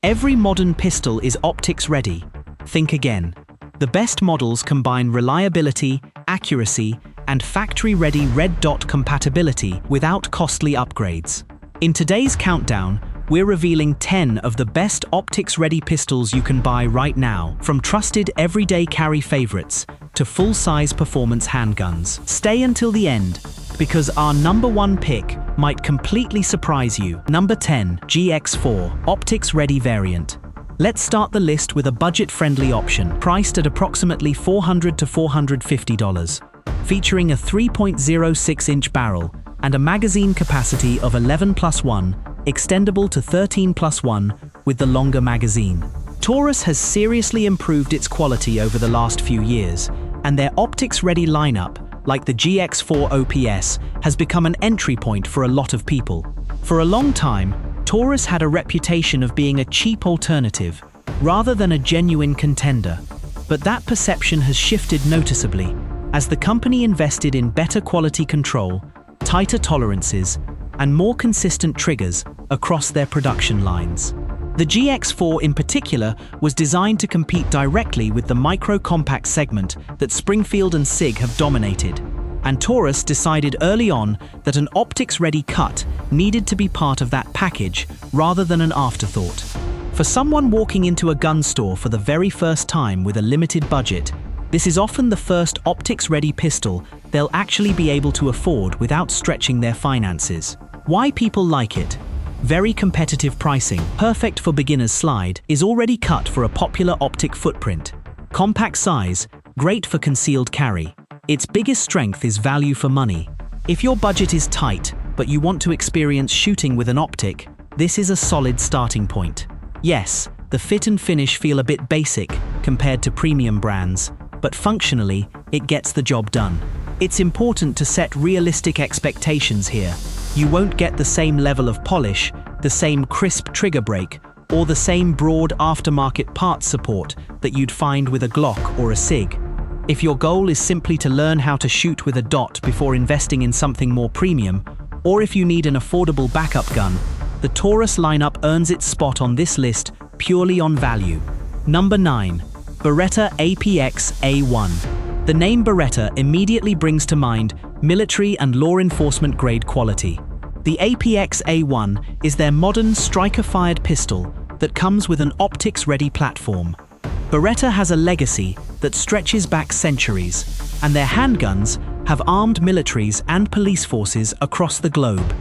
Every modern pistol is optics ready. Think again. The best models combine reliability, accuracy, and factory-ready red dot compatibility without costly upgrades. In today's countdown, we're revealing 10 of the best optics-ready pistols you can buy right now, from trusted everyday carry favorites to full-size performance handguns. Stay until the end, because our #1 pick might completely surprise you. Number 10, GX4, optics-ready variant. Let's start the list with a budget-friendly option, priced at approximately $400 to $450, featuring a 3.06-inch barrel and a magazine capacity of 11+1, extendable to 13+1 with the longer magazine. Taurus has seriously improved its quality over the last few years, and their optics-ready lineup, like the GX4 OPS, has become an entry point for a lot of people. For a long time, Taurus had a reputation of being a cheap alternative, rather than a genuine contender. But that perception has shifted noticeably, as the company invested in better quality control, tighter tolerances, and more consistent triggers across their production lines. The GX4 in particular was designed to compete directly with the micro-compact segment that Springfield and Sig have dominated, and Taurus decided early on that an optics-ready cut needed to be part of that package rather than an afterthought. For someone walking into a gun store for the very first time with a limited budget, this is often the first optics-ready pistol they'll actually be able to afford without stretching their finances. Why people like it? Very competitive pricing, perfect for beginners. Slide is already cut for a popular optic footprint. Compact size, great for concealed carry. Its biggest strength is value for money. If your budget is tight, but you want to experience shooting with an optic, this is a solid starting point. Yes, the fit and finish feel a bit basic compared to premium brands, but functionally, it gets the job done. It's important to set realistic expectations here. You won't get the same level of polish, the same crisp trigger break, or the same broad aftermarket parts support that you'd find with a Glock or a Sig. If your goal is simply to learn how to shoot with a dot before investing in something more premium, or if you need an affordable backup gun, the Taurus lineup earns its spot on this list purely on value. Number 9. Beretta APX A1. The name Beretta immediately brings to mind military and law enforcement grade quality. The APX A1 is their modern striker-fired pistol that comes with an optics-ready platform. Beretta has a legacy that stretches back centuries, and their handguns have armed militaries and police forces across the globe,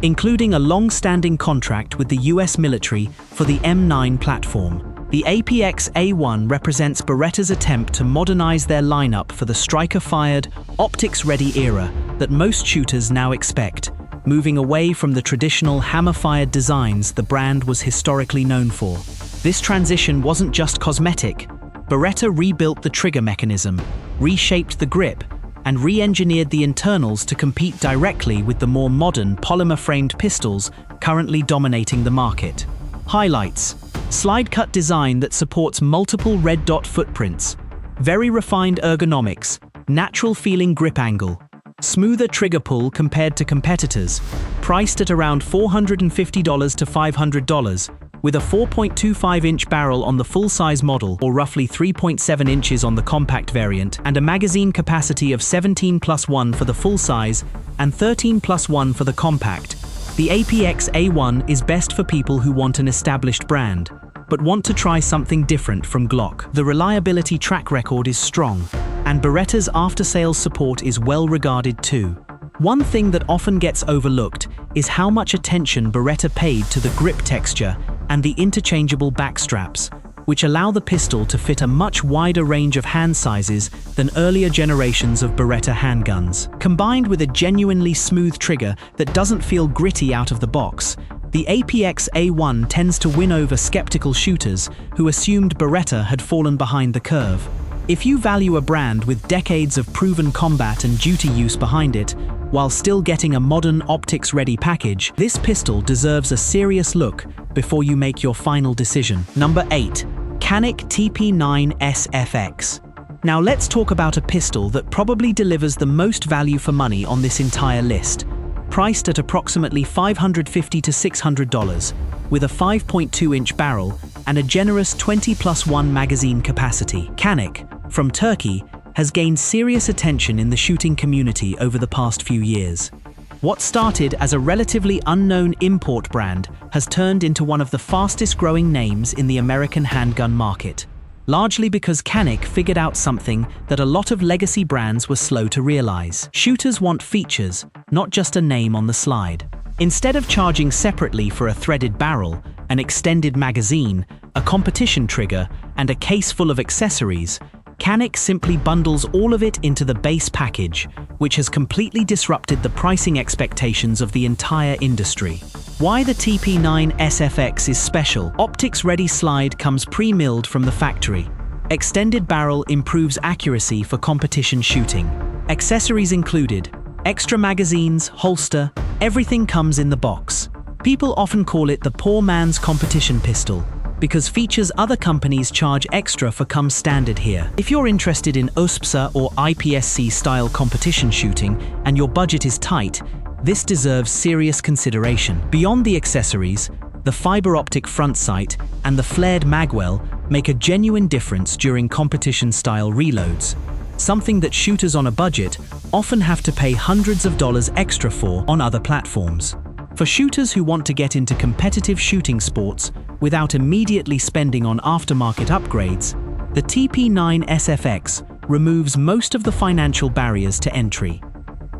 including a long-standing contract with the US military for the M9 platform. The APX A1 represents Beretta's attempt to modernize their lineup for the striker-fired, optics-ready era that most shooters now expect, moving away from the traditional hammer-fired designs the brand was historically known for. This transition wasn't just cosmetic. Beretta rebuilt the trigger mechanism, reshaped the grip, and re-engineered the internals to compete directly with the more modern polymer-framed pistols currently dominating the market. Highlights: slide-cut design that supports multiple red dot footprints, very refined ergonomics, natural-feeling grip angle, smoother trigger pull compared to competitors, priced at around $450 to $500, with a 4.25-inch barrel on the full-size model, or roughly 3.7 inches on the compact variant, and a magazine capacity of 17+1 for the full-size and 13+1 for the compact. The APX A1 is best for people who want an established brand, but want to try something different from Glock. The reliability track record is strong, and Beretta's after-sales support is well regarded too. One thing that often gets overlooked is how much attention Beretta paid to the grip texture and the interchangeable back straps, which allow the pistol to fit a much wider range of hand sizes than earlier generations of Beretta handguns. Combined with a genuinely smooth trigger that doesn't feel gritty out of the box, the APX A1 tends to win over skeptical shooters who assumed Beretta had fallen behind the curve. If you value a brand with decades of proven combat and duty use behind it, while still getting a modern optics-ready package, this pistol deserves a serious look before you make your final decision. Number 8. Canik TP9 SFX. Now let's talk about a pistol that probably delivers the most value for money on this entire list. Priced at approximately $550 to $600, with a 5.2-inch barrel and a generous 20+1 magazine capacity. Canik, from Turkey, has gained serious attention in the shooting community over the past few years. What started as a relatively unknown import brand has turned into one of the fastest-growing names in the American handgun market, largely because Canik figured out something that a lot of legacy brands were slow to realize. Shooters want features, not just a name on the slide. Instead of charging separately for a threaded barrel, an extended magazine, a competition trigger, and a case full of accessories, Canik simply bundles all of it into the base package, which has completely disrupted the pricing expectations of the entire industry. Why the TP9 SFX is special. Optics-ready slide comes pre-milled from the factory. Extended barrel improves accuracy for competition shooting. Accessories included: extra magazines, holster, everything comes in the box. People often call it the poor man's competition pistol, because features other companies charge extra for come standard here. If you're interested in OSP or IPSC style competition shooting and your budget is tight, this deserves serious consideration. Beyond the accessories, the fiber optic front sight and the flared magwell make a genuine difference during competition style reloads, something that shooters on a budget often have to pay hundreds of dollars extra for on other platforms. For shooters who want to get into competitive shooting sports without immediately spending on aftermarket upgrades, the TP9 SFX removes most of the financial barriers to entry.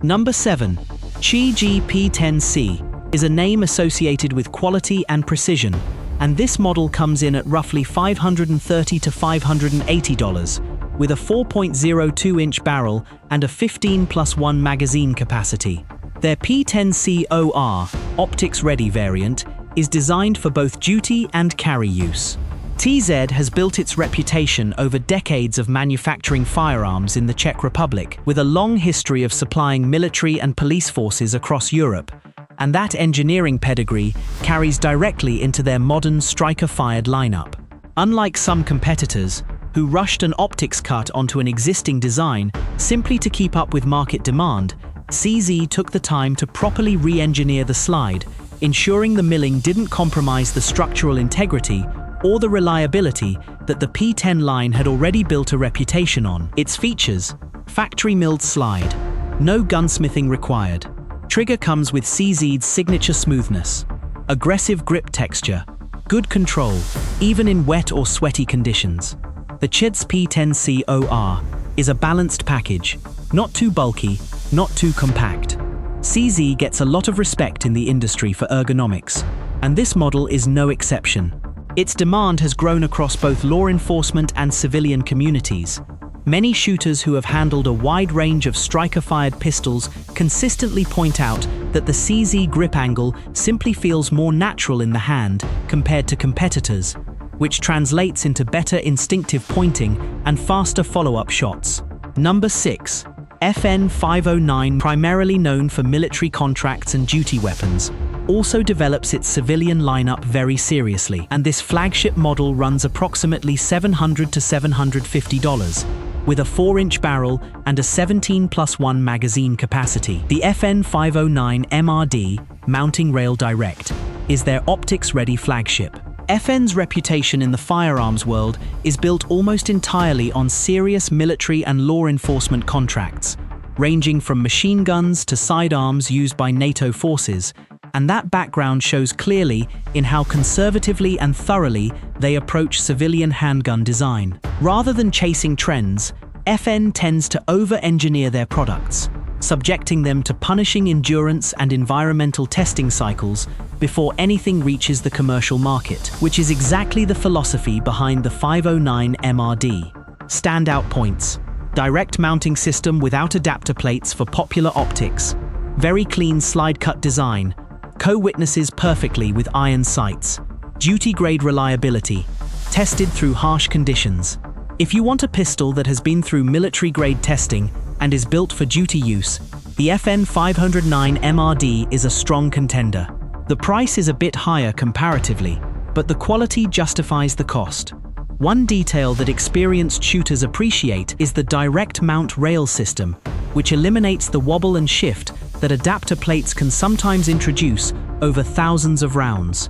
Number 7. P10C is a name associated with quality and precision, and this model comes in at roughly $530 to $580, with a 4.02-inch barrel and a 15+1 magazine capacity. Their P10C OR, optics-ready variant, is designed for both duty and carry use. TZ has built its reputation over decades of manufacturing firearms in the Czech Republic, with a long history of supplying military and police forces across Europe, and that engineering pedigree carries directly into their modern striker-fired lineup. Unlike some competitors, who rushed an optics cut onto an existing design simply to keep up with market demand, CZ took the time to properly re-engineer the slide, ensuring the milling didn't compromise the structural integrity or the reliability that the P10 line had already built a reputation on. Its features: factory-milled slide, no gunsmithing required. Trigger comes with CZ's signature smoothness, aggressive grip texture, good control, even in wet or sweaty conditions. The CZ P10C OR is a balanced package, not too bulky, not too compact. CZ gets a lot of respect in the industry for ergonomics, and this model is no exception. Its demand has grown across both law enforcement and civilian communities. Many shooters who have handled a wide range of striker-fired pistols consistently point out that the CZ grip angle simply feels more natural in the hand compared to competitors, which translates into better instinctive pointing and faster follow-up shots. Number 6. FN 509, primarily known for military contracts and duty weapons, also develops its civilian lineup very seriously, and this flagship model runs approximately $700 to $750, with a 4-inch barrel and a 17+1 magazine capacity. The FN 509 MRD, Mounting Rail Direct, is their optics-ready flagship. FN's reputation in the firearms world is built almost entirely on serious military and law enforcement contracts, ranging from machine guns to sidearms used by NATO forces, and that background shows clearly in how conservatively and thoroughly they approach civilian handgun design. Rather than chasing trends, FN tends to over-engineer their products, subjecting them to punishing endurance and environmental testing cycles before anything reaches the commercial market, which is exactly the philosophy behind the 509 MRD. Standout points: direct mounting system without adapter plates for popular optics, very clean slide-cut design, co-witnesses perfectly with iron sights, duty-grade reliability, tested through harsh conditions. If you want a pistol that has been through military-grade testing and is built for duty use, the FN 509 MRD is a strong contender. The price is a bit higher comparatively, but the quality justifies the cost. One detail that experienced shooters appreciate is the direct mount rail system, which eliminates the wobble and shift that adapter plates can sometimes introduce over thousands of rounds.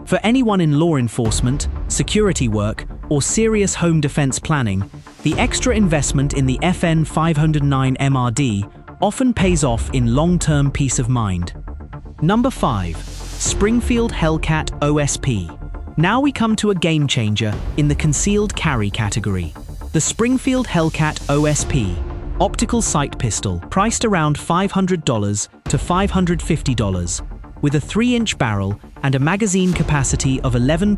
For anyone in law enforcement, security work, or serious home defense planning, the extra investment in the FN 509 MRD often pays off in long-term peace of mind. Number 5. Springfield Hellcat OSP. Now we come to a game changer in the concealed carry category. The Springfield Hellcat OSP, optical sight pistol, priced around $500 to $550, with a 3-inch barrel and a magazine capacity of 11+1,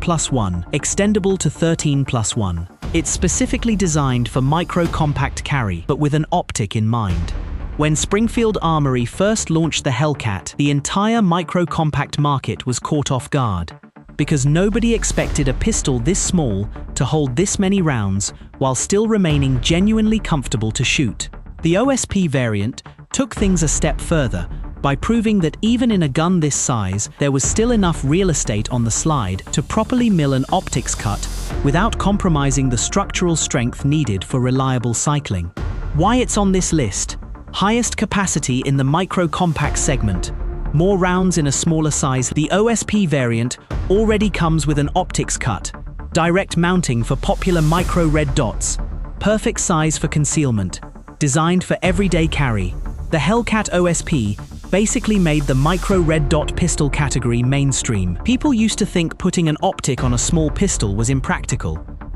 extendable to 13+1. It's specifically designed for micro-compact carry, but with an optic in mind. When Springfield Armory first launched the Hellcat, the entire micro-compact market was caught off guard, because nobody expected a pistol this small to hold this many rounds while still remaining genuinely comfortable to shoot. The OSP variant took things a step further by proving that even in a gun this size, there was still enough real estate on the slide to properly mill an optics cut without compromising the structural strength needed for reliable cycling. Why it's on this list? Highest capacity in the micro-compact segment. More rounds in a smaller size. The OSP variant already comes with an optics cut, direct mounting for popular micro red dots, perfect size for concealment, designed for everyday carry. The Hellcat OSP basically made the micro red dot pistol category mainstream. People used to think putting an optic on a small pistol was impractical,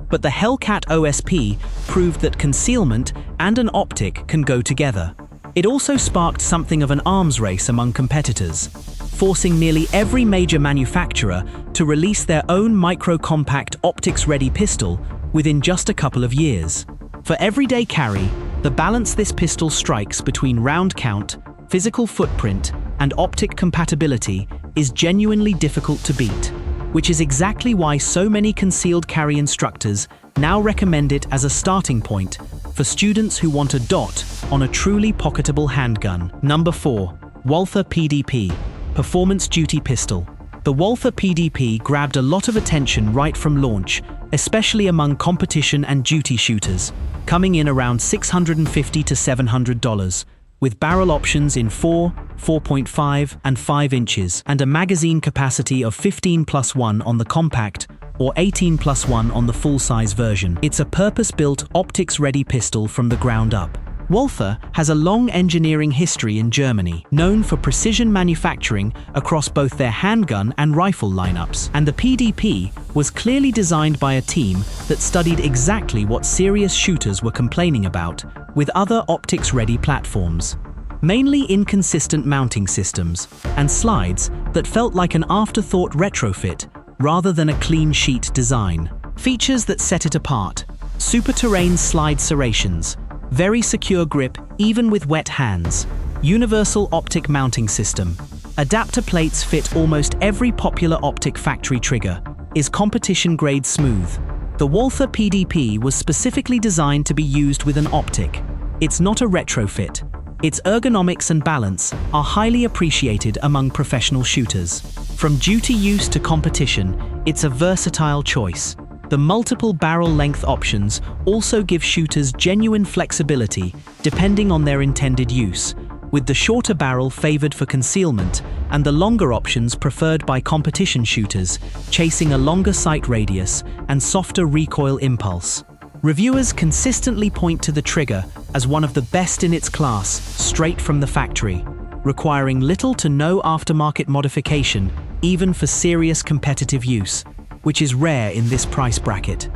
but the Hellcat OSP proved that concealment and an optic can go together. It also sparked something of an arms race among competitors, forcing nearly every major manufacturer to release their own micro-compact optics-ready pistol within just a couple of years. For everyday carry, the balance this pistol strikes between round count, physical footprint, and optic compatibility is genuinely difficult to beat, which is exactly why so many concealed carry instructors now recommend it as a starting point for students who want a dot on a truly pocketable handgun. Number 4. Walther PDP, Performance Duty Pistol. The Walther PDP grabbed a lot of attention right from launch, especially among competition and duty shooters, coming in around $650 to $700, with barrel options in 4, 4.5, and 5 inches, and a magazine capacity of 15+1 on the compact, or 18+1 on the full-size version. It's a purpose-built, optics-ready pistol from the ground up. Walther has a long engineering history in Germany, known for precision manufacturing across both their handgun and rifle lineups. And the PDP was clearly designed by a team that studied exactly what serious shooters were complaining about with other optics-ready platforms. Mainly inconsistent mounting systems and slides that felt like an afterthought retrofit rather than a clean sheet design. Features that set it apart: super terrain slide serrations, very secure grip even with wet hands, universal optic mounting system, adapter plates fit almost every popular optic factory trigger, is competition grade smooth. The Walther PDP was specifically designed to be used with an optic. It's not a retrofit. Its ergonomics and balance are highly appreciated among professional shooters. From duty use to competition, it's a versatile choice. The multiple barrel length options also give shooters genuine flexibility depending on their intended use, with the shorter barrel favored for concealment and the longer options preferred by competition shooters, chasing a longer sight radius and softer recoil impulse. Reviewers consistently point to the trigger as one of the best in its class, straight from the factory, requiring little to no aftermarket modification, even for serious competitive use, which is rare in this price bracket.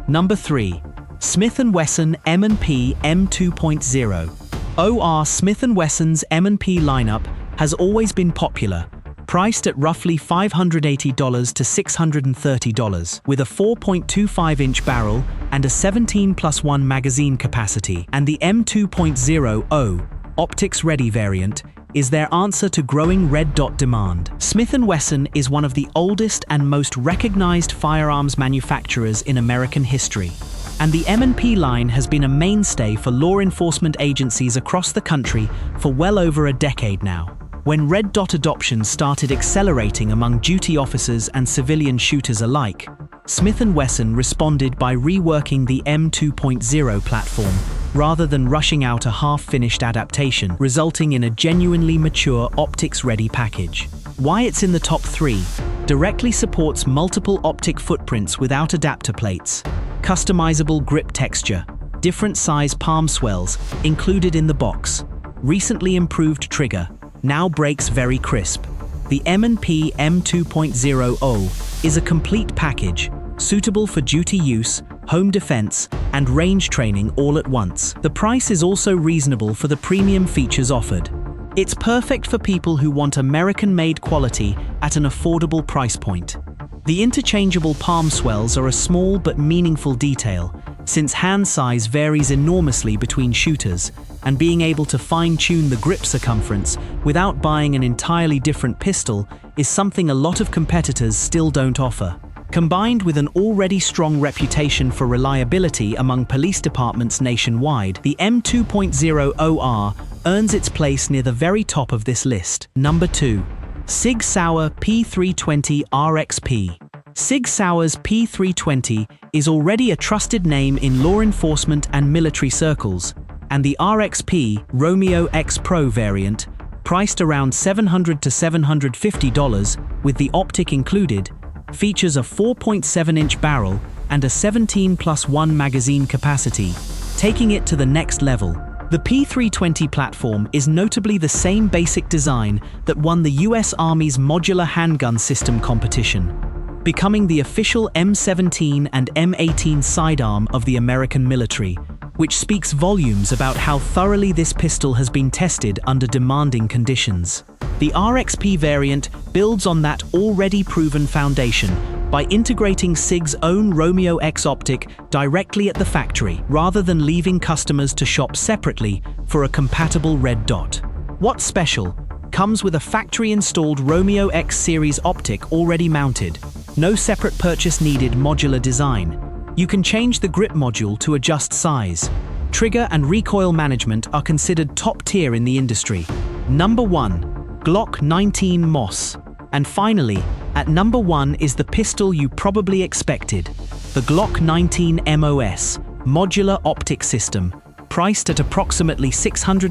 Number 3. Smith & Wesson M&P M2.0. OR Smith & Wesson's M&P lineup has always been popular, priced at roughly $580 to $630, with a 4.25-inch barrel and a 17+1 magazine capacity, and the M2.0 optics-ready variant is their answer to growing red dot demand. Smith & Wesson is one of the oldest and most recognized firearms manufacturers in American history, and the M&P line has been a mainstay for law enforcement agencies across the country for well over a decade now. When red dot adoption started accelerating among duty officers and civilian shooters alike, Smith & Wesson responded by reworking the M2.0 platform rather than rushing out a half-finished adaptation, resulting in a genuinely mature optics-ready package. Why it's in the top 3? directly supports multiple optic footprints without adapter plates, customizable grip texture, different size palm swells included in the box, recently improved trigger, now breaks very crisp. The M&P M2.0 is a complete package, suitable for duty use, home defense, and range training all at once. The price is also reasonable for the premium features offered. It's perfect for people who want American-made quality at an affordable price point. The interchangeable palm swells are a small but meaningful detail, since hand size varies enormously between shooters, and being able to fine-tune the grip circumference without buying an entirely different pistol is something a lot of competitors still don't offer. Combined with an already strong reputation for reliability among police departments nationwide, the M2.0 earns its place near the very top of this list. Number 2. Sig Sauer P320 RXP. Sig Sauer's P320 is already a trusted name in law enforcement and military circles, and the RXP Romeo X Pro variant, priced around $700 to $750 with the optic included, features a 4.7-inch barrel and a 17+1 magazine capacity, taking it to the next level. The P320 platform is notably the same basic design that won the US Army's modular handgun system competition, becoming the official M17 and M18 sidearm of the American military, which speaks volumes about how thoroughly this pistol has been tested under demanding conditions. The RXP variant builds on that already proven foundation by integrating SIG's own Romeo X optic directly at the factory, rather than leaving customers to shop separately for a compatible red dot. What's special comes with a factory-installed Romeo X series optic already mounted. No separate purchase needed modular design. You can change the grip module to adjust size. Trigger and recoil management are considered top tier in the industry. Number 1. Glock 19 MOS. And finally, at number 1 is the pistol you probably expected, the Glock 19 MOS, Modular Optic System, priced at approximately $650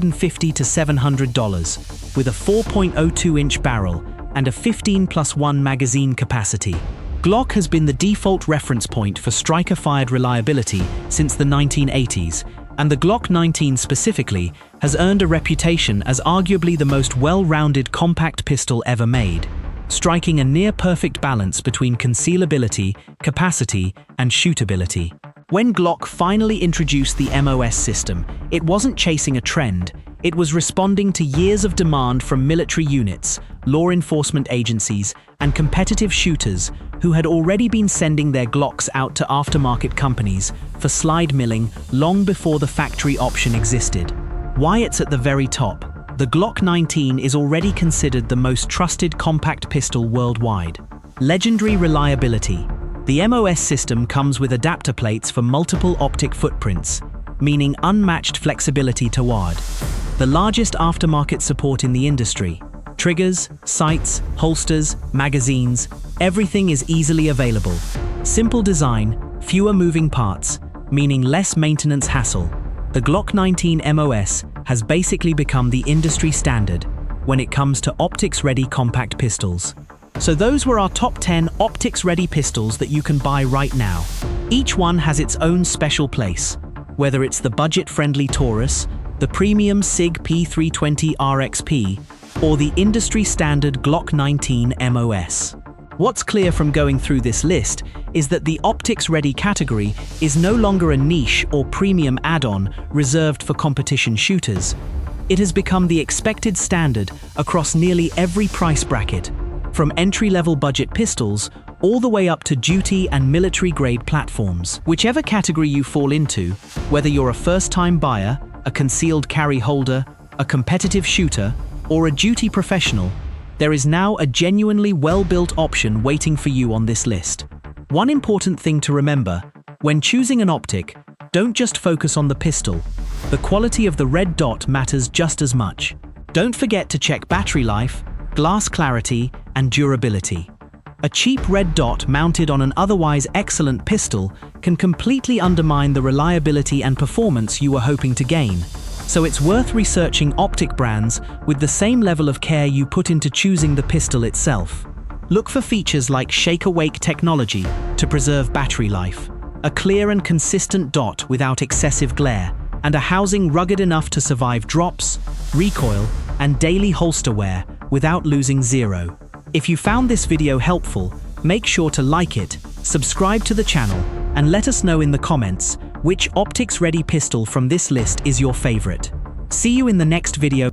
to $700, with a 4.02-inch barrel and a 15+1 magazine capacity. Glock has been the default reference point for striker-fired reliability since the 1980s, and the Glock 19 specifically has earned a reputation as arguably the most well-rounded compact pistol ever made, striking a near-perfect balance between concealability, capacity, and shootability. When Glock finally introduced the MOS system, it wasn't chasing a trend, it was responding to years of demand from military units, law enforcement agencies, and competitive shooters who had already been sending their Glocks out to aftermarket companies for slide milling long before the factory option existed. Why it's at the very top? The Glock 19 is already considered the most trusted compact pistol worldwide. Legendary reliability. The MOS system comes with adapter plates for multiple optic footprints, meaning unmatched flexibility to WAD. The largest aftermarket support in the industry. Triggers, sights, holsters, magazines, everything is easily available. Simple design, fewer moving parts, meaning less maintenance hassle. The Glock 19 MOS has basically become the industry standard when it comes to optics-ready compact pistols. So those were our top 10 optics-ready pistols that you can buy right now. Each one has its own special place, whether it's the budget-friendly Taurus, the premium Sig P320 RXP, or the industry-standard Glock 19 MOS. What's clear from going through this list is that the optics-ready category is no longer a niche or premium add-on reserved for competition shooters. It has become the expected standard across nearly every price bracket, from entry-level budget pistols all the way up to duty and military-grade platforms. Whichever category you fall into, whether you're a first-time buyer, a concealed carry holder, a competitive shooter, or a duty professional, there is now a genuinely well-built option waiting for you on this list. One important thing to remember, when choosing an optic, don't just focus on the pistol. The quality of the red dot matters just as much. Don't forget to check battery life, glass clarity, and durability. A cheap red dot mounted on an otherwise excellent pistol can completely undermine the reliability and performance you were hoping to gain. So it's worth researching optic brands with the same level of care you put into choosing the pistol itself. Look for features like shake-awake technology to preserve battery life, a clear and consistent dot without excessive glare, and a housing rugged enough to survive drops, recoil, and daily holster wear without losing zero. If you found this video helpful, make sure to like it, subscribe to the channel, and let us know in the comments which optics-ready pistol from this list is your favorite. See you in the next video.